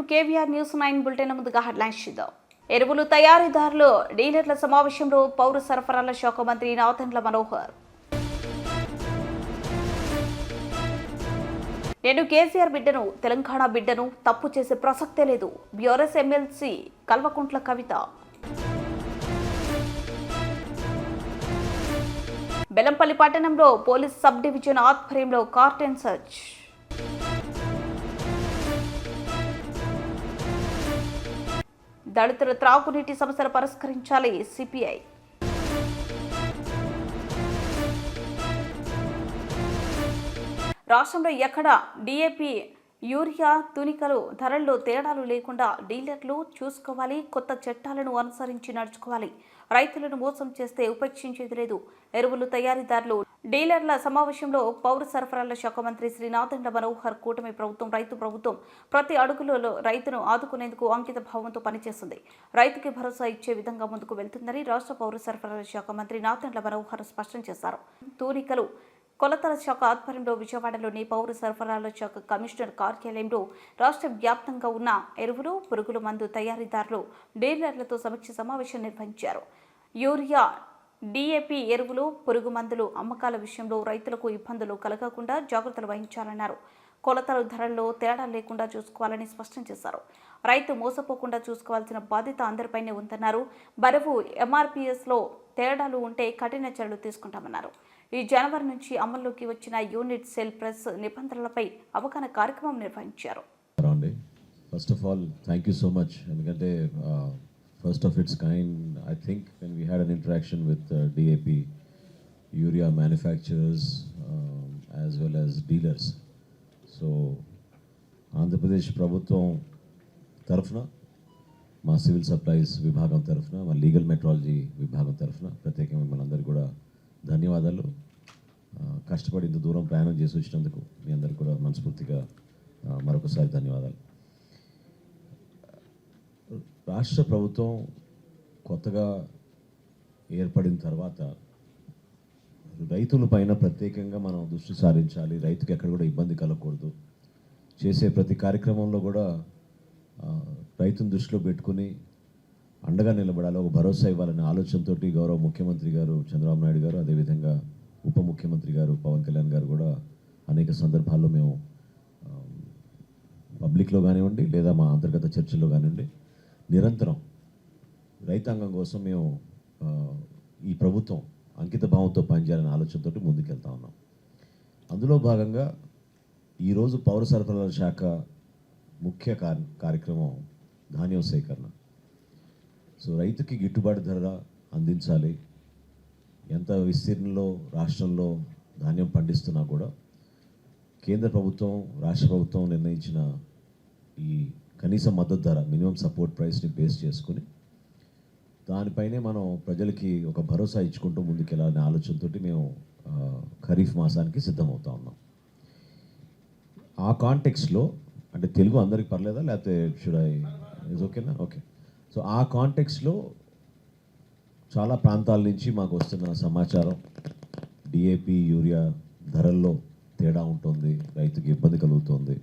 KVR news 9 bulletin ముందుగా headlines చూద్దాం. ఎరువులు తయారీదారులు డీలర్ల సమావేశంలో పౌర సరఫరాల శాఖ మంత్రి నాదెండ్ల మనోహర్. నేను కేసీఆర్ బిడ్డను, తెలంగాణ బిడ్డను, తప్పు చేసే ప్రసక్తే లేదు. BRS MLC Kalvakuntla Kavitha. బెల్లంపల్లి పట్టణంలో పోలీస్ సబ్ డివిజన్ ఆధ్వర్యంలో కార్టెన్ సర్చ్. దళితుల త్రాగునీటి సమస్యలు పరిష్కరించాలి సిపిఐ. రాష్ట్రంలో ఎక్కడ డీఏపీ, యూరియా, తునికలు ధరల్లో తేడాలు లేకుండా డీలర్లు చూసుకోవాలి. కొత్త చట్టాలను అనుసరించి నడుచుకోవాలి. రైతులను మోసం చేస్తే ఉపేక్షించేది లేదు. ఎరువులు తయారీదారులు డీలర్ల సమావేశంలో పౌర సరఫరాల శాఖ మంత్రి శ్రీ నాదెండ్ల మనోహర్. కూటమి ప్రభుత్వం రైతు ప్రభుత్వం. ప్రతి అడుగులలో రైతును ఆదుకునేందుకు అంకిత భావంతో పనిచేస్తుంది. రైతుకి భరోసా ఇచ్చే విధంగా ముందుకు వెళ్తుందని రాష్ట్ర పౌర సరఫరాల శాఖ మంత్రి నాదెండ్ల మనోహర్ స్పష్టం చేశారు. తూనికలు కొలతల శాఖ ఆధ్వర్యంలో విజయవాడలోని పౌర సరఫరాల శాఖ కమిషనర్ కార్యాలయంలో రాష్ట్ర వ్యాప్తంగా ఉన్న ఎరువులు, పురుగుల మందు తయారీదారులు డీలర్లతో సమీక్ష సమావేశం నిర్వహించారు. యూరియా, డీఏపీ ఎరువులు, పురుగు మందులు అమ్మకాల విషయంలో రైతులకు ఇబ్బందులు కలగకుండా జాగ్రత్తలు వహించాలన్నారు. కొలతల ధరల్లో తేడా లేకుండా చూసుకోవాలని స్పష్టం చేశారు. రైతు మోసపోకుండా చూసుకోవాల్సిన బాధ్యత అందరిపైనే ఉందన్నారు. బరువు ఎంఆర్పీఎస్లో తేడాలు ఉంటే కఠిన చర్యలు తీసుకుంటామన్నారు. ఈ జనవరి నుంచి అమల్లోకి వచ్చిన యూనిట్ సెల్ ప్రెస్ నిబంధనలపై అవగాహన కార్యక్రమం నిర్వహించారు. First of all, thank you so much. ఎందుకంటే first of its kind, I think when we had an interaction with DAP, urea manufacturers as well as dealers. So Andhra Pradesh ప్రభుత్వం తరఫున, మా సివిల్ సప్లైస్ విభాగం తరఫున, మా లీగల్ మెట్రాలజీ విభాగం తరఫున ప్రత్యేకంగా మనందరికీ కూడా ధన్యవాదాలు. కష్టపడి ఇంత దూరం ప్రయాణం చేసి వచ్చినందుకు మీ అందరికీ కూడా మనస్ఫూర్తిగా మరొకసారి ధన్యవాదాలు. రాష్ట్ర ప్రభుత్వం కొత్తగా ఏర్పడిన తర్వాత రైతుల పైన ప్రత్యేకంగా మనం దృష్టి సారించాలి. రైతుకి ఎక్కడ కూడా ఇబ్బంది కలగకూడదు. చేసే ప్రతి కార్యక్రమంలో కూడా రైతును దృష్టిలో పెట్టుకుని అండగా నిలబడాలి, ఒక భరోసా ఇవ్వాలనే ఆలోచనతో గౌరవ ముఖ్యమంత్రి గారు చంద్రబాబు నాయుడు గారు, అదేవిధంగా ఉప ముఖ్యమంత్రి గారు పవన్ కళ్యాణ్ గారు కూడా అనేక సందర్భాల్లో మేము పబ్లిక్లో కానివ్వండి లేదా మా అంతర్గత చర్చల్లో కానివ్వండి నిరంతరం రైతాంగం కోసం మేము ఈ ప్రభుత్వం అంకిత భావంతో పనిచేయాలనే ఆలోచనతో ముందుకెళ్తా ఉన్నాం. అందులో భాగంగా ఈరోజు పౌర సరఫరాల శాఖ ముఖ్య కార్యక్రమం ధాన్యం సేకరణ. సో రైతుకి గిట్టుబాటు ధర అందించాలి. ఎంత విస్తీర్ణంలో రాష్ట్రంలో ధాన్యం పండిస్తున్నా కూడా కేంద్ర ప్రభుత్వం, రాష్ట్ర ప్రభుత్వం నిర్ణయించిన ఈ కనీస మద్దతు ధర, మినిమం సపోర్ట్ ప్రైస్ని బేస్ చేసుకుని దానిపైనే మనం ప్రజలకి ఒక భరోసా ఇచ్చుకుంటూ ముందుకెళ్ళాలనే ఆలోచనతో మేము ఖరీఫ్ మాసానికి సిద్ధమవుతా ఉన్నాం. ఆ కాంటెక్స్లో, అంటే తెలుగు అందరికి పర్లేదా లేకపోతే ఇస్ ఓకేనా? ఓకే. సో ఆ కాంటెక్స్లో చాలా ప్రాంతాల నుంచి మాకు వస్తున్న సమాచారం, డిఏపి, యూరియా ధరల్లో తేడా ఉంటుంది, రైతుకి ఇబ్బంది కలుగుతుంది,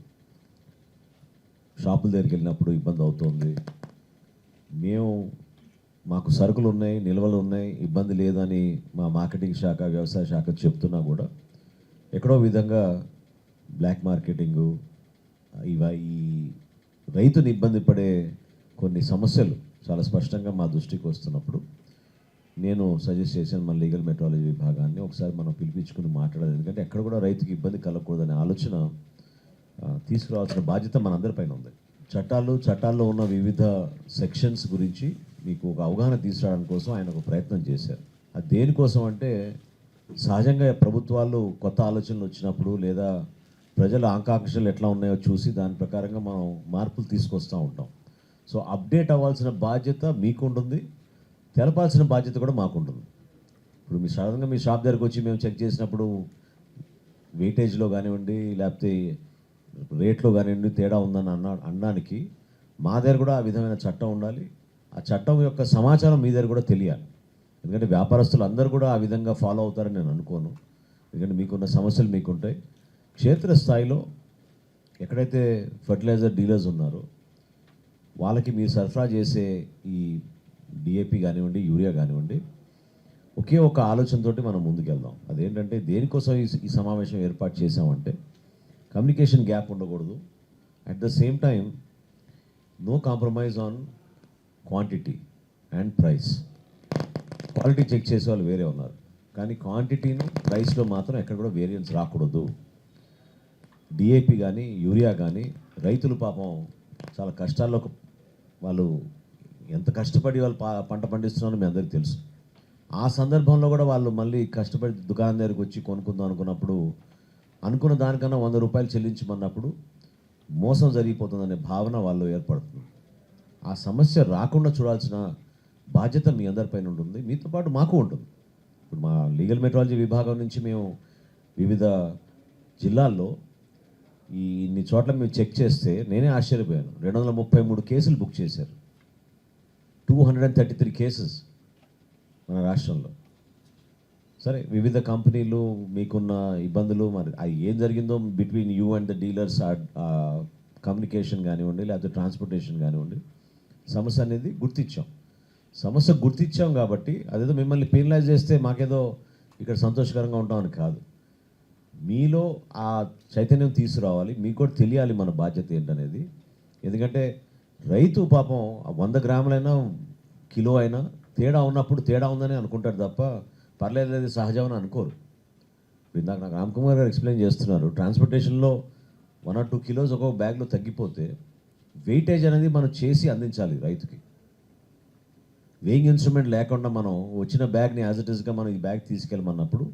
షాపుల దగ్గరికి వెళ్ళినప్పుడు ఇబ్బంది అవుతుంది, మాకు సరుకులు ఉన్నాయి, నిల్వలు ఉన్నాయి, ఇబ్బంది లేదని మా మార్కెటింగ్ శాఖ, వ్యవసాయ శాఖ చెప్తున్నా కూడా ఎక్కడో విధంగా బ్లాక్ మార్కెటింగు, ఈ రైతుని ఇబ్బంది పడే కొన్ని సమస్యలు చాలా స్పష్టంగా మా దృష్టికి వస్తున్నప్పుడు నేను సజెస్ట్ చేశాను మన లీగల్ మెట్రాలజీ విభాగాన్ని ఒకసారి మనం పిలిపించుకుని మాట్లాడాలి. ఎందుకంటే ఎక్కడ కూడా రైతుకి ఇబ్బంది కలగకూడదనే ఆలోచన తీసుకురావాల్సిన బాధ్యత మనందరిపైన ఉంది. చట్టాల్లో ఉన్న వివిధ సెక్షన్స్ గురించి మీకు ఒక అవగాహన తీసుకురావడం కోసం ఆయన ఒక ప్రయత్నం చేశారు. అది దేనికోసం అంటే, సహజంగా ప్రభుత్వాలు కొత్త ఆలోచనలు వచ్చినప్పుడు లేదా ప్రజల ఆకాంక్షలు ఎట్లా ఉన్నాయో చూసి దాని ప్రకారంగా మనం మార్పులు తీసుకొస్తూ ఉంటాం. సో అప్డేట్ అవ్వాల్సిన బాధ్యత మీకు ఉంటుంది, తెలపాల్సిన బాధ్యత కూడా మాకు ఉంటుంది. ఇప్పుడు మీ సాధారణంగా మీ షాప్ దగ్గరకు వచ్చి మేము చెక్ చేసినప్పుడు వెయిటేజ్లో కానివ్వండి లేకపోతే రేట్లో కానివ్వండి తేడా ఉందని అనడానికి మా దగ్గర కూడా ఆ విధమైన చట్టం ఉండాలి. ఆ చట్టం యొక్క సమాచారం మీ దగ్గర కూడా తెలియాలి. ఎందుకంటే వ్యాపారస్తులు అందరూ కూడా ఆ విధంగా ఫాలో అవుతారని నేను అనుకోను. ఎందుకంటే మీకున్న సమస్యలు మీకుంటాయి. క్షేత్రస్థాయిలో ఎక్కడైతే ఫర్టిలైజర్ డీలర్స్ ఉన్నారో వాళ్ళకి మీరు సరఫరా చేసే ఈ డిఏపి కానివ్వండి, యూరియా కానివ్వండి, ఒకే ఒక ఆలోచనతోటి మనం ముందుకెళ్దాం. అదేంటంటే దేనికోసం ఈ సమావేశం ఏర్పాటు చేశామంటే కమ్యూనికేషన్ గ్యాప్ ఉండకూడదు. At the same time no compromise on quantity and price. Quality check చేసే వాళ్ళు వేరే ఉన్నారు, కానీ క్వాంటిటీని ప్రైస్లో మాత్రం ఎక్కడ కూడా వేరియన్స్ రాకూడదు. డిఏపి కానీ యూరియా కానీ రైతులు పాపం చాలా కష్టాల్లో వాళ్ళు ఎంత కష్టపడి వాళ్ళు పంట పండిస్తున్నారో మీ అందరికీ తెలుసు. ఆ సందర్భంలో కూడా వాళ్ళు మళ్ళీ కష్టపడి దుకాణం దగ్గరికి వచ్చి కొనుక్కుందాం అనుకున్నప్పుడు అనుకున్న దానికన్నా 100 రూపాయలు చెల్లించమన్నప్పుడు మోసం జరిగిపోతుందనే భావన వాళ్ళు ఏర్పడుతుంది. ఆ సమస్య రాకుండా చూడాల్సిన బాధ్యత మీ అందరిపైన ఉంటుంది, మీతో పాటు మాకు ఉంటుంది. ఇప్పుడు మా లీగల్ మెట్రాలజీ విభాగం నుంచి మేము వివిధ జిల్లాల్లో ఇన్ని చోట్ల మేము చెక్ చేస్తే నేనే ఆశ్చర్యపోయాను. 233 కేసులు బుక్ చేశారు. 233 కేసెస్ మన రాష్ట్రంలో. సరే, వివిధ కంపెనీలు మీకున్న ఇబ్బందులు మరి అది ఏం జరిగిందో between you and the dealers communication కానివ్వండి, లేకపోతే ట్రాన్స్పోర్టేషన్ కానివ్వండి, సమస్య అనేది సమస్య గుర్తించాం కాబట్టి అదేదో మిమ్మల్ని పెనలైజ్ చేస్తే మాకేదో ఇక్కడ సంతోషకరంగా ఉంటామని కాదు. మీలో ఆ చైతన్యం తీసుకురావాలి, మీకు కూడా తెలియాలి మన బాధ్యత ఏంటనేది. ఎందుకంటే రైతు పాపం 100 గ్రాములైనా కిలో అయినా తేడా ఉన్నప్పుడు తేడా ఉందని అనుకుంటారు తప్ప పర్లేదు సహజమని అనుకోరు. ఇందాక నాకు రామ్కుమార్ గారు ఎక్స్ప్లెయిన్ చేస్తున్నారు, ట్రాన్స్పోర్టేషన్లో 1 or 2 కిలోస్ ఒక్కొక్క బ్యాగ్లో తగ్గిపోతే వెయిటేజ్ అనేది మనం చేసి అందించాలి రైతుకి. వెయింగ్ ఇన్స్ట్రుమెంట్ లేకుండా మనం వచ్చిన బ్యాగ్ని యాజ్ ఇట్ ఈస్గా మనం ఈ బ్యాగ్ తీసుకెళ్ళమన్నప్పుడు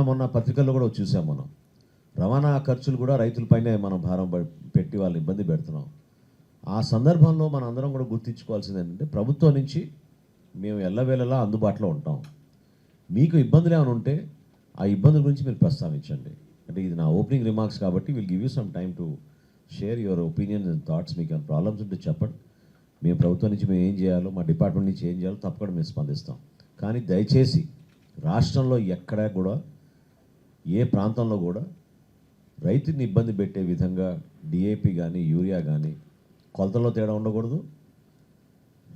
మొన్న పత్రికల్లో కూడా చూసాం. మనం రవాణా ఖర్చులు కూడా రైతులపైనే మనం భారం పెట్టి వాళ్ళు ఇబ్బంది పెడుతున్నాం. ఆ సందర్భంలో మనం అందరం కూడా గుర్తించుకోవాల్సింది ఏంటంటే ప్రభుత్వం నుంచి మేము ఎల్లవేళలా అందుబాటులో ఉంటాం. మీకు ఇబ్బందులు ఏమైనా ఉంటే ఆ ఇబ్బందుల గురించి మీరు ప్రస్తావించండి. అంటే ఇది నా ఓపెనింగ్ రిమార్క్స్ కాబట్టి will give you some time to share your opinions and thoughts. మీకు ఏమైనా ప్రాబ్లమ్స్ ఉంటే చెప్పండి. మేము ప్రభుత్వం నుంచి మేము ఏం చేయాలో, మా డిపార్ట్మెంట్ నుంచి ఏం చేయాలో తప్పకుండా మేము స్పందిస్తాం. కానీ దయచేసి రాష్ట్రంలో ఎక్కడా కూడా ఏ ప్రాంతంలో కూడా రైతుని ఇబ్బంది పెట్టే విధంగా డిఏపి కానీ యూరియా కానీ కొలతలో తేడా ఉండకూడదు,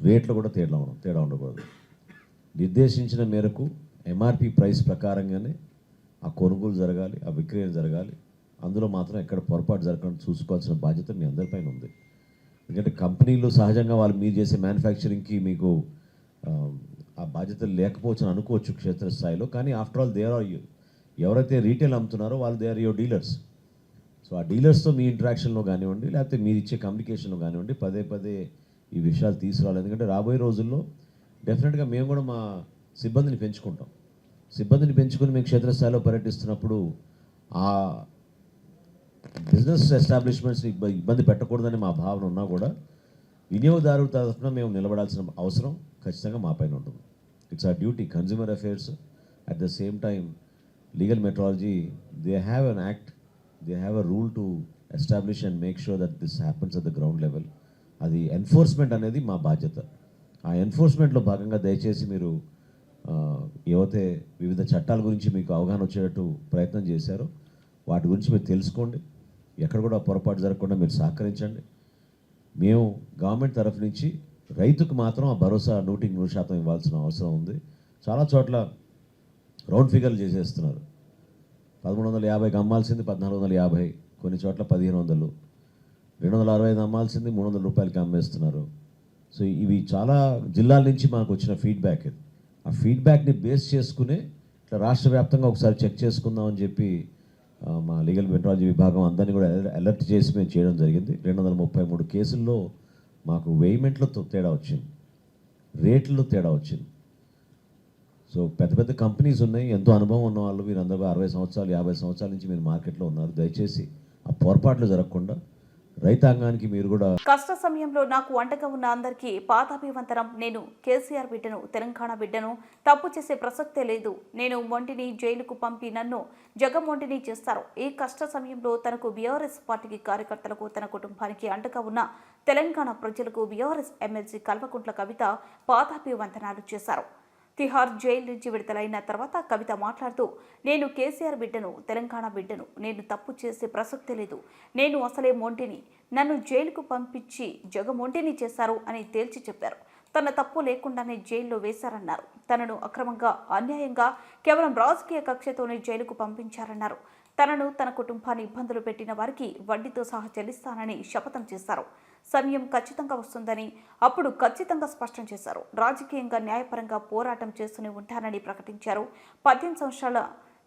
రేట్లో కూడా తేడా ఉండకూడదు. నిర్దేశించిన మేరకు ఎంఆర్పి ప్రైస్ ప్రకారంగానే ఆ కొనుగోలు జరగాలి, ఆ విక్రయం జరగాలి. అందులో మాత్రం ఎక్కడ పొరపాటు జరగకుండా చూసుకోవాల్సిన బాధ్యత మీ అందరిపైన ఉంది. ఎందుకంటే కంపెనీలు సహజంగా వాళ్ళు మీరు చేసే మ్యానుఫ్యాక్చరింగ్కి మీకు ఆ బాధ్యతలు లేకపోవచ్చు అని అనుకోవచ్చు క్షేత్రస్థాయిలో. కానీ ఆఫ్టర్ ఆల్ దే ఆర్ ఎవరైతే రీటైల్ అమ్ముతున్నారో వాళ్ళు they are your dealers. So ఆ డీలర్స్తో మీ ఇంటరాక్షన్లో కానివ్వండి, లేకపోతే మీరు ఇచ్చే కమ్యూనికేషన్లో కానివ్వండి, పదే పదే ఈ విషయాలు తీసుకురావాలి. ఎందుకంటే రాబోయే రోజుల్లో డెఫినెట్గా మేము కూడా మా సిబ్బందిని పెంచుకుంటాం. సిబ్బందిని పెంచుకొని మేము క్షేత్రస్థాయిలో పర్యటిస్తున్నప్పుడు ఆ బిజినెస్ ఎస్టాబ్లిష్మెంట్స్ని ఇబ్బంది పెట్టకూడదని మా భావన ఉన్నా కూడా వినియోగదారుల తరఫున మేము నిలబడాల్సిన అవసరం ఖచ్చితంగా మా పైన ఉంటుంది. It's our duty. Consumer affairs at the same time legal metrology they have an act, they have a rule to establish and make sure that this happens at the ground level. అది enforcement అనేది మా బాధ్యత. ఆ ఎన్ఫోర్స్మెంట్లో భాగంగా దయచేసి మీరు ఏవైతే వివిధ చట్టాల గురించి మీకు అవగాహన వచ్చేటట్టు ప్రయత్నం చేశారో వాటి గురించి మీరు తెలుసుకోండి. ఎక్కడ కూడా పొరపాటు జరగకుండా మీరు సహకరించండి. మేము గవర్నమెంట్ తరఫు నుంచి రైతుకు మాత్రం ఆ భరోసా 100% ఇవ్వాల్సిన అవసరం ఉంది. చాలా చోట్ల రౌండ్ ఫిగర్లు చేసేస్తున్నారు. 1350కి అమ్మాల్సింది 1450, కొన్ని చోట్ల 1500, 265 అమ్మాల్సింది 300 రూపాయలకి అమ్మేస్తున్నారు. సో ఇవి చాలా జిల్లాల నుంచి మాకు వచ్చిన ఫీడ్బ్యాక్. ఇది ఆ ఫీడ్బ్యాక్ని బేస్ చేసుకునే ఇట్లా రాష్ట్ర వ్యాప్తంగా ఒకసారి చెక్ చేసుకుందామని చెప్పి మా లీగల్ మెట్రాలజీ విభాగం అందరినీ కూడా అలర్ట్ చేసి మేము చేయడం జరిగింది. 233 కేసుల్లో మాకు వేయిమెంట్లో తేడా వచ్చింది, రేట్లలో తేడా వచ్చింది. సో పెద్ద పెద్ద కంపెనీస్ ఉన్నాయి, ఎంతో అనుభవం ఉన్న వాళ్ళు, వీరందరూ 60 సంవత్సరాలు 50 సంవత్సరాల నుంచి మీరు మార్కెట్లో ఉన్నారు. దయచేసి ఆ పొరపాట్లు జరగకుండా రైతాంగానికి మీరు కూడా. కష్ట సమయంలో నాకు అండగా ఉన్న అందరికీ పాదాభివందనం. నేను కేసీఆర్ బిడ్డను, తెలంగాణ బిడ్డను. తప్పు చేసే ప్రసక్తే లేదు. నేను మొంటిని జైలుకు పంపి నన్ను జగమొంటిని చేస్తారు. ఈ కష్ట సమయంలో తనకు బీఆర్ఎస్ పార్టీకి కార్యకర్తలకు, తన కుటుంబానికి అండగా ఉన్న తెలంగాణ ప్రజలకు బీఆర్ఎస్ ఎమ్మెల్సీ కల్వకుంట్ల కవిత పాదాభివందనాలు చేశారు. తిహార్ జైలు నుంచి విడుదలైన తర్వాత కవిత మాట్లాడుతూ, నేను కేసీఆర్ బిడ్డను, తెలంగాణ బిడ్డను, నేను తప్పు చేసే ప్రసక్తి లేదు, నేను అసలే మొంటిని, నన్ను జైలుకు పంపించి జగమొంటిని చేశారు అని తేల్చి చెప్పారు. తన తప్పు లేకుండానే జైల్లో వేశారన్నారు. తనను అక్రమంగా, అన్యాయంగా కేవలం రాజకీయ కక్షతోనే జైలుకు పంపించారన్నారు. తనను, తన కుటుంబాన్ని ఇబ్బందులు పెట్టిన వారికి వడ్డీతో సహా చెల్లిస్తానని శపథం చేశారు. సమయం ఖచ్చితంగా వస్తుందని అప్పుడు ఖచ్చితంగా స్పష్టం చేశారు. రాజకీయంగా, న్యాయపరంగా పోరాటం చేస్తూనే ఉంటానని ప్రకటించారు. 18 సంవత్సరాల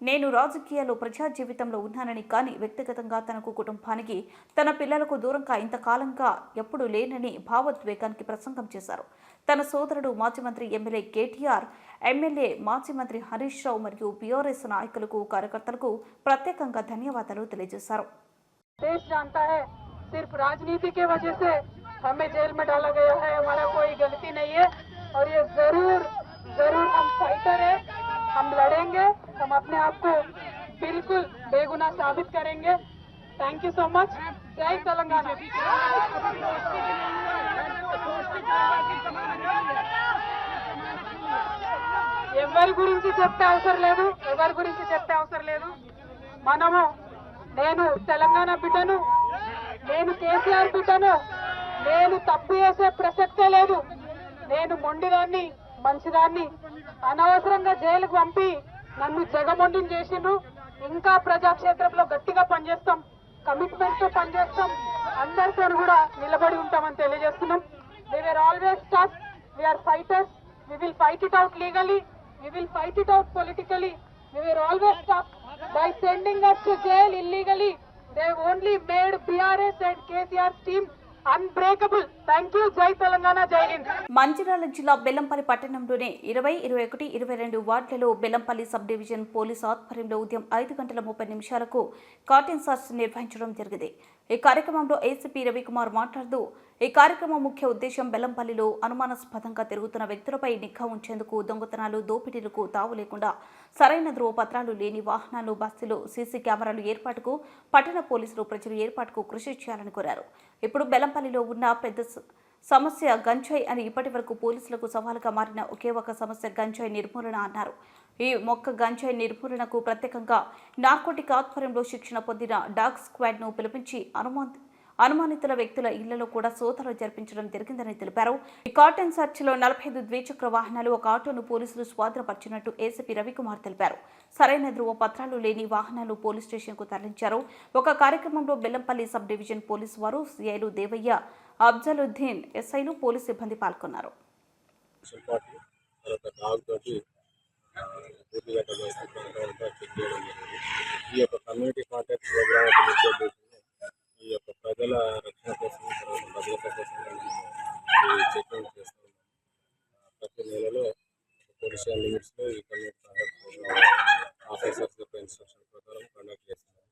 నేను రాజకీయాల్లో, ప్రజా జీవితంలో ఉన్నానని, కానీ వ్యక్తిగతంగా తనకు, కుటుంబానికి, తన పిల్లలకు దూరంగా ఇంతకాలంగా ఎప్పుడూ లేనని భావోద్వేగానికి ప్రసంగం చేశారు. తన సోదరుడు మాజీ మంత్రి ఎమ్మెల్యే కేటీఆర్, ఎమ్మెల్యే మాజీ మంత్రి హరీష్ రావు మరియు బీఆర్ఎస్ నాయకులకు, కార్యకర్తలకు ప్రత్యేకంగా ధన్యవాదాలు తెలియజేశారు. देश जानता है सिर्फ राजनीति के वजह से हमें जेल में डाला गया है, हमारा कोई गलती नहीं है और ये जरूर हम फाइटर है, हम लड़ेंगे, हम अपने आप को बिल्कुल बेगुनाह साबित करेंगे। Thank you so much. जय तेलंगाना। ఎవరి గురించి చెప్పే అవసరం లేదు, మనము, నేను తెలంగాణ బిడ్డను, నేను కేసీఆర్ బిడ్డను, నేను తప్పు చేసే ప్రసక్తే లేదు, నేను మొండిదాన్ని, మంచిదాన్ని, అనవసరంగా జైలుకు పంపి నన్ను జగమొండిని చేసిండ్రు. ఇంకా ప్రజాక్షేత్రంలో గట్టిగా పనిచేస్తాం, కమిట్మెంట్ తో పనిచేస్తాం, అందరితో కూడా నిలబడి ఉంటామని తెలియజేస్తున్నాం. We were always tough, we are fighters, we will fight it out legally, we will fight it out politically. We were always tough. By sending us to jail illegally, they only made BRS and KCR's team unbreakable. Thank you. Jai Telangana, Jai Hind. Mancherial జిల్లా బెల్లంపల్లి పట్టణంలోని 20, 21, 22 వార్డులలో Bellampalli sub division police ఆధ్వర్యంలో ఉదయం 5:30 కార్టన్ search నిర్వహించడం జరిగింది. ఈ కార్యక్రమంలో ACP Ravikumar మాట్లాడుతూ, ఈ కార్యక్రమం ముఖ్య ఉద్దేశం బెల్లంపల్లిలో అనుమానాస్పదంగా తిరుగుతున్న వ్యక్తులపై నిఘా ఉంచేందుకు, దొంగతనాలు, దోపిడీలకు తావు లేకుండా సరైన ధ్రువపత్రాలు లేని వాహనాలు, బస్సులు, సీసీ కెమెరాలు ఏర్పాటుకు పట్టణ పోలీసులు, ప్రజలు ఏర్పాటుకు కృషి చేయాలని కోరారు. ఇప్పుడు బెల్లంపల్లిలో ఉన్న పెద్ద సమస్య గంజాయి అని ఇప్పటి వరకు పోలీసులకు సవాలుగా మారిన ఒకే ఒక సమస్య గంజాయి నిర్మూలన అన్నారు. ఈ గంజాయి నిర్మూలనకు ప్రత్యేకంగా నార్కోటిక్ ఆధ్వర్యంలో శిక్షణ పొందిన డాగ్ స్క్వాడ్ ను పిలిపించి అనుమానితుల వ్యక్తుల ఇళ్లలో కూడా సోదాలు జరిపించడం జరిగిందని తెలిపారు. ఈ కార్టన్ సర్చ్ లో 45 ద్విచక్ర వాహనాలు, ఒక ఆటోను పోలీసులు స్వాధీనపరిచినట్టు ఏసీపీ రవికుమార్ తెలిపారు. సరైన ధ్రువ పత్రాలు లేని వాహనాలు పోలీస్ స్టేషన్ కు తరలించారు. ఒక కార్యక్రమంలో బెల్లంపల్లి సబ్ డివిజన్ పోలీసు వారు, సిఐలు దేవయ్య, అఫ్జలుద్దీన్, ఎస్ఐలు, పోలీసు సిబ్బంది పాల్గొన్నారు. ఈ యొక్క కమ్యూనిటీ కాంటాక్ట్ ప్రోగ్రామ్ ఈ యొక్క ప్రజల రక్షణ కోసం, భద్రత కోసం ఈ చెకింగ్ చేస్తున్నాం. ప్రతి నెలలో పొలిషియల్ లిమిట్స్లో ఈ కమ్యూనిటీ కాంటాక్ట్ ప్రోగ్రామ్ ఆఫీసర్స్ యొక్క ఇన్స్ట్రక్షన్ ప్రకారం కండక్ట్ చేస్తున్నాం.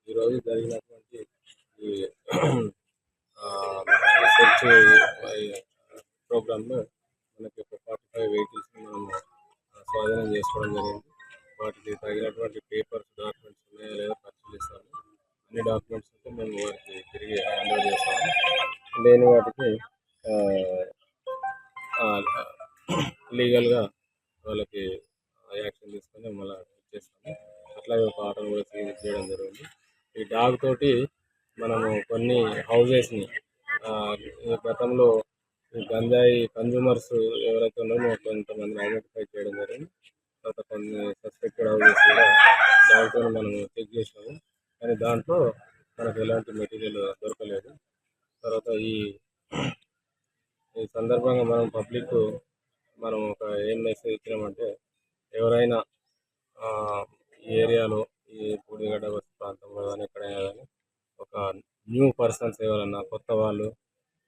ఈరోజు జరిగినటువంటి ఈ సెర్చ్ ప్రోగ్రాంలో మనకి ఒక 45 వెహికల్స్ని మనం స్వాధీనం చేసుకోవడం జరిగింది. వాటికి తగినటువంటి పేపర్స్, డాక్యుమెంట్స్ ఉన్నాయో లేదో పరిశీలిస్తాము. అన్ని డాక్యుమెంట్స్ ఉంటే మేము వారికి తిరిగి హ్యాండ్ ఓవర్ చేస్తాము. లేని వాటికి లీగల్గా వాళ్ళకి యాక్షన్ తీసుకొని మళ్ళీ ఇచ్చేస్తాము. అట్లాగే ఒక ఆటోను కూడా సీజ్ చేయడం జరిగింది. ఈ డాగ్ తోటి మనము కొన్ని హౌజెస్ని గతంలో గంజాయి కన్జ్యూమర్స్ ఎవరైతే ఉన్నారో కొంతమందిని ఐడెంటిఫై చేయడం జరిగింది. తర్వాత కొన్ని సస్పెక్టెడ్ హౌజెస్ కూడా దాంతో మనం చెక్ చేసినాము, కానీ దాంట్లో మనకు ఎలాంటి మెటీరియల్ దొరకలేదు. తర్వాత ఈ సందర్భంగా మనం ఒక ఏం మెసేజ్ ఇచ్చినామంటే, ఎవరైనా ఈ ఏరియాలో, ఈ పూడిగడ్డ బస్సు ప్రాంతంలో కానీ ఎక్కడైనా కానీ ఒక న్యూ పర్సన్స్ ఎవరన్నా కొత్త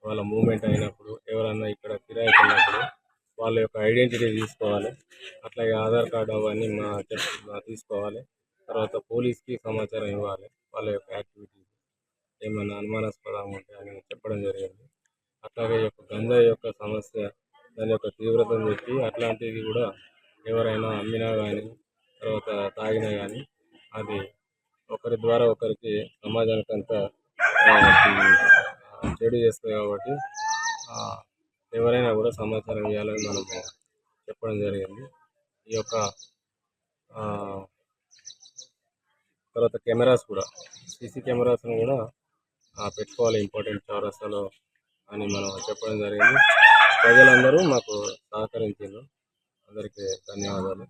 వాళ్ళ మూవ్మెంట్ అయినప్పుడు, ఎవరన్నా ఇక్కడ కిరాయికి ఉన్నప్పుడు వాళ్ళ యొక్క ఐడెంటిటీ తీసుకోవాలి. అట్లాగే ఆధార్ కార్డు అవన్నీ తీసుకోవాలి. తర్వాత పోలీస్కి సమాచారం ఇవ్వాలి. వాళ్ళ యొక్క యాక్టివిటీస్ ఏమైనా అనుమానాస్పదంగా ఉంటే అని చెప్పడం జరిగింది. అట్లాగే ఈ యొక్క గంజాయి యొక్క సమస్య, దాని యొక్క తీవ్రతను చెప్పి అట్లాంటివి కూడా ఎవరైనా అమ్మినా కానీ, తర్వాత తాగినా కానీ అది ఒకరి ద్వారా ఒకరికి సమాజానికి అంతా చెడు చేస్తుంది. కాబట్టి ఎవరైనా కూడా సమాచారం ఇవ్వాలని మనం చెప్పడం జరిగింది. ఈ యొక్క తర్వాత కెమెరాస్ కూడా సీసీ కెమెరాస్ను కూడా పెట్టుకోవాలి ఇంపార్టెంట్ చౌరస్తాలో అని మనం చెప్పడం జరిగింది. ప్రజలందరూ మాకు సహకరించారు. అందరికీ ధన్యవాదాలు.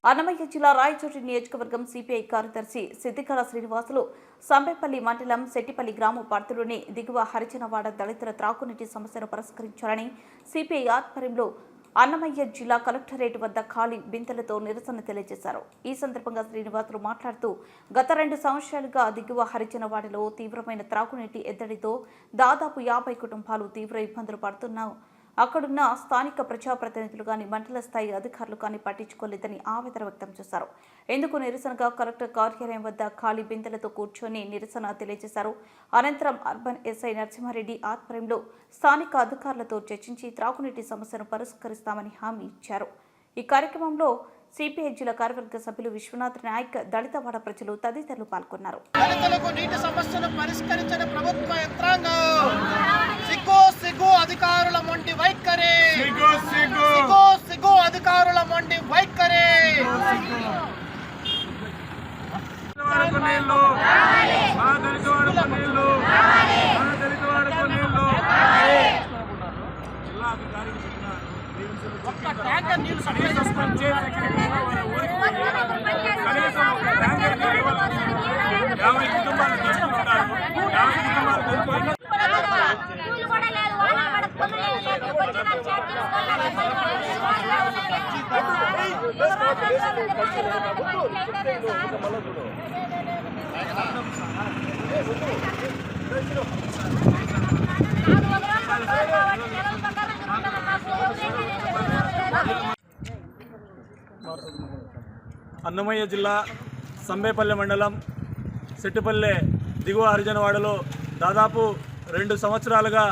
అన్నమయ్య జిల్లా రాయచోటి నియోజకవర్గం సిపిఐ కార్యదర్శి సిద్దికళ శ్రీనివాసులు సంబేపల్లి మండలం శెట్టిపల్లి గ్రామ పరిధిలోని దిగువ హరిజనవాడ దళితుల త్రాగునీటి సమస్యను పరిష్కరించాలని సిపిఐ ఆధ్వర్యంలో అన్నమయ్య జిల్లా కలెక్టరేట్ వద్ద ఖాళీ బిందెలతో నిరసన తెలియజేశారు. ఈ సందర్భంగా శ్రీనివాసులు మాట్లాడుతూ గత 2 సంవత్సరాలుగా దిగువ హరిజనవాడలో తీవ్రమైన త్రాగునీటి ఎద్దడితో దాదాపు 50 కుటుంబాలు తీవ్ర ఇబ్బందులు పడుతున్నారు. అక్కడున్న స్థానిక ప్రజాప్రతినిధులు కానీ మండల స్థాయి అధికారులు కానీ పట్టించుకోలేదని ఆవేదన వ్యక్తం చేశారు. ఇందుకు నిరసనగా కలెక్టర్ కార్యాలయం వద్ద ఖాళీ బిందెలతో కూర్చొని నిరసన తెలియజేశారు. అనంతరం అర్బన్ ఎస్ఐ నరసింహారెడ్డి ఆధ్వర్యంలో స్థానిక అధికారులతో చర్చించి త్రాగునీటి సమస్యను పరిష్కరిస్తామని హామీ ఇచ్చారు. ఈ కార్యక్రమంలో సిపిఐ జిల్లా కార్యవర్గ సభ్యులు విశ్వనాథ్ నాయక్, దళితవాడ ప్రజలు తదితరులు పాల్గొన్నారు. దళితులకు నీటి సమస్యను పరిష్కరించిన ప్రభుత్వ యంత్రాంగం సిగ్గు అధికారుల మొండి వైఖరి, సిగ్గు అధికారుల మొండి వైఖరి. ఒక్క ట్యాంకర్ నీళ్లు సప్లై చేసుకుంటే అన్నమయ్య జిల్లా సంబేపల్లె మండలం శెట్టిపల్లె దిగువ హరిజనవాడలో దాదాపు 2 సంవత్సరాలుగా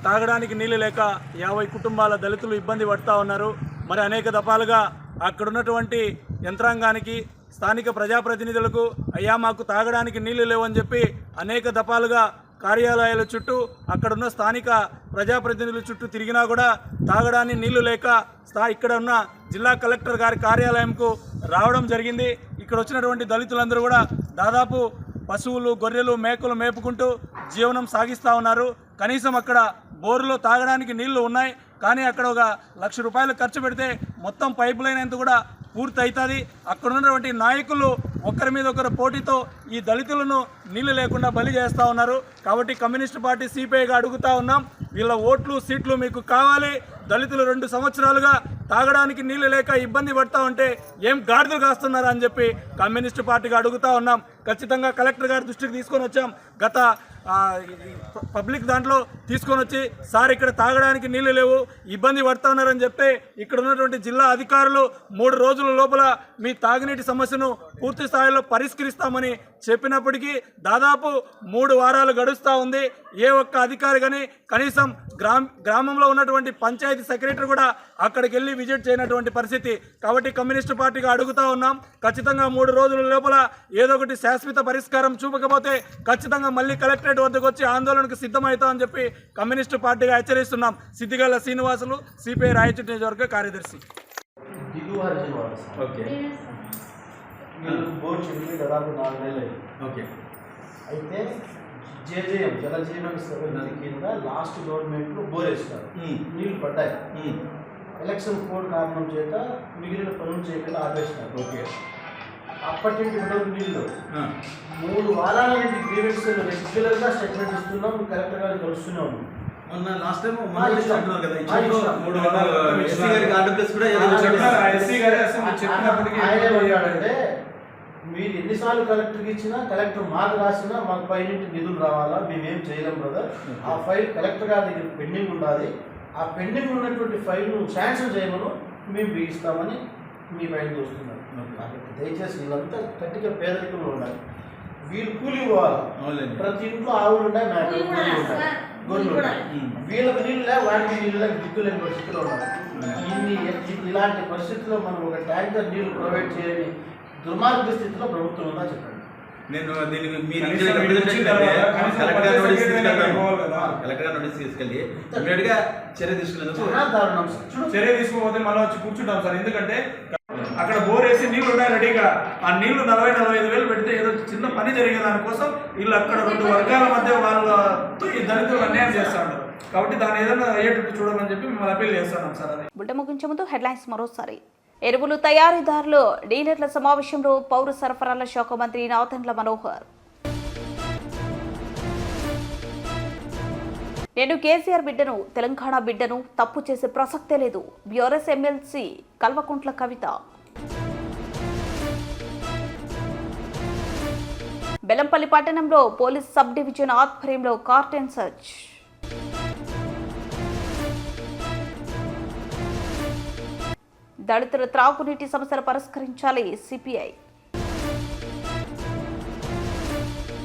తాగడానికి నీళ్ళు లేక 50 కుటుంబాల దళితులు ఇబ్బంది పడుతూ ఉన్నారు. మరి అనేక దఫాలుగా అక్కడున్నటువంటి యంత్రాంగానికి, స్థానిక ప్రజాప్రతినిధులకు అయ్యా మాకు తాగడానికి నీళ్లు లేవని చెప్పి అనేక దఫాలుగా కార్యాలయాల చుట్టూ, అక్కడున్న స్థానిక ప్రజాప్రతినిధుల చుట్టూ తిరిగినా కూడా తాగడానికి నీళ్లు లేక ఇక్కడ ఉన్న జిల్లా కలెక్టర్ గారి కార్యాలయంకు రావడం జరిగింది. ఇక్కడ వచ్చినటువంటి దళితులందరూ కూడా దాదాపు పశువులు, గొర్రెలు, మేకలు మేపుకుంటూ జీవనం సాగిస్తూ ఉన్నారు. కనీసం అక్కడ బోరులో తాగడానికి నీళ్లు ఉన్నాయి, కానీ అక్కడ ఒక ₹1,00,000 ఖర్చు పెడితే మొత్తం పైప్ లైన్ అంతా కూడా పూర్తి అవుతుంది. అక్కడ ఉన్నటువంటి నాయకులు ఒకరి మీద ఒకరు పోటీతో ఈ దళితులను నీళ్లు లేకుండా బలి చేస్తూ ఉన్నారు. కాబట్టి కమ్యూనిస్ట్ పార్టీ సిపిఐగా అడుగుతూ ఉన్నాం, వీళ్ళ ఓట్లు, సీట్లు మీకు కావాలి. దళితులు 2 సంవత్సరాలుగా తాగడానికి నీళ్లు లేక ఇబ్బంది పడతా ఉంటే ఏం గాడిదలు కాస్తున్నారా అని చెప్పి కమ్యూనిస్ట్ పార్టీగా అడుగుతూ ఉన్నాం. ఖచ్చితంగా కలెక్టర్ గారి దృష్టికి తీసుకొని వచ్చాం. గత పబ్లిక్ దాంట్లో తీసుకొని వచ్చి సార్ ఇక్కడ తాగడానికి నీళ్లు లేవు, ఇబ్బంది పడుతూ ఉన్నారని చెప్తే ఇక్కడ ఉన్నటువంటి జిల్లా అధికారులు 3 రోజుల లోపల మీ తాగునీటి సమస్యను పూర్తి స్థాయిలో పరిష్కరిస్తామని చెప్పినప్పటికీ దాదాపు 3 వారాలు గడుస్తూ ఉంది. ఏ ఒక్క అధికారి కానీ కనీసం గ్రామంలో ఉన్నటువంటి పంచాయతీ సెక్రటరీ కూడా అక్కడికి వెళ్ళి విజిట్ చేయనటువంటి పరిస్థితి. కాబట్టి కమ్యూనిస్టు పార్టీగా అడుగుతూ ఉన్నాం, ఖచ్చితంగా 3 రోజుల లోపల ఏదో ఒకటి శాశ్వత పరిష్కారం చూపకపోతే ఖచ్చితంగా మళ్ళీ కలెక్టరేట్ వద్దకు వచ్చి ఆందోళనకు సిద్ధమవుతామని చెప్పి కమ్యూనిస్టు పార్టీగా హెచ్చరిస్తున్నాం. సిద్దిగల్ల శ్రీనివాసులు, సిపిఐ రాయచోటి నియోజకవర్గ కార్యదర్శి. బోర్ చెల్లి దాదాపు 4 నెలలు ఓకే. అయితే జేజేఎం జలజీవన నది కింద లాస్ట్ గవర్నమెంట్లో బోర్ వేస్తారు, నీళ్లు పడ్డాయి. ఎలక్షన్ కోడ్ కారణం చేత మిగిలిన పనులు చేయకుండా ఆపేసినారు. ఓకే. అప్పటి నుండి ఇప్పుడు నీళ్ళు 3 వారాల నుండి గ్రీవెన్స్ రెగ్యులర్గా స్టేట్మెంట్ ఇస్తున్నాం, కలెక్టర్ గారిని కలుస్తూనే ఉన్నాం. మొన్న లాస్ట్ టైం ఏమయ్యాడంటే మీరు ఎన్నిసార్లు కలెక్టర్కి ఇచ్చినా కలెక్టర్ మాకు రాసినా మాకు పైనుంచి నిధులు రావాలా, మేమేం చేయలేం బ్రదర్. ఆ ఫైల్ కలెక్టర్ గారి దగ్గర పెండింగ్ ఉండాలి, ఆ పెండింగ్ ఉన్నటువంటి ఫైల్ను శాంక్షన్ చేయమను మేము బిగిస్తామని మీ పైన చూస్తున్నాం. కాబట్టి దయచేసి వీళ్ళంతా గట్టిగా పేదరికంలో ఉండాలి. వీళ్ళు కూలి పోవాలి, ప్రతి ఇంట్లో ఆవులు ఉంటాయి, మేకలు కూలి ఉంటాయి, గొర్రెలు ఉంటాయి. వీళ్ళకి నీళ్ళు లేక వాటికి నీళ్ళు లేక దిక్కులేని పరిస్థితిలో ఉన్నారు. ఇలాంటి పరిస్థితుల్లో మనం ఒక ట్యాంకర్ నీళ్లు ప్రొవైడ్ చేయని దుర్మార్గ స్థితిలో ప్రభుత్వం ఉందా చెప్పండి. నేను దీనికి కలెక్టర్ గారు నోటీస్ తీసుకెళ్ళి ఇమీడియట్గా చర్య తీసుకునేందుకు చాలా దారుణం సార్. చూడు చర్య తీసుకోకపోతే మళ్ళీ వచ్చి కూర్చుంటాం సార్. ఎందుకంటే అక్కడ బోర్ వేసి నీళ్లు ఉన్నాయి రెడీగా, ఆ నీళ్లు 40-45 వేలు పెడితే ఏదో చిన్న పని జరిగే దానికోసం వీళ్ళు అక్కడ 2 వర్గాల మధ్య వాళ్ళతో ఈ దళితులు అన్యాయం చేస్తా ఉన్నారు. కాబట్టి దాన్ని ఏదైనా అయ్యేటట్టు చూడమని చెప్పి మిమ్మల్ని అప్పీల్ చేస్తున్నాం సార్. అది బుల్టెన్ ముగించే ముందు హెడ్లైన్స్ మరోసారి. ఎరువులు తయారీదారులు డీలర్ల సమావేశంలో పౌర సరఫరాల శాఖ మంత్రి నాదెండ్ల మనోహర్. నేను కేసీఆర్ బిడ్డను, తెలంగాణ బిడ్డను, తప్పు చేసే ప్రసక్తే లేదు. BRS MLC Kalvakuntla Kavitha. బెల్లంపల్లి పట్టణంలో పోలీస్ సబ్ డివిజన్ ఆధ్వర్యంలో కార్టెన్ సర్చ్. దళితుల త్రాగునీటి సమస్యలు పరిష్కరించాలి సిపిఐ.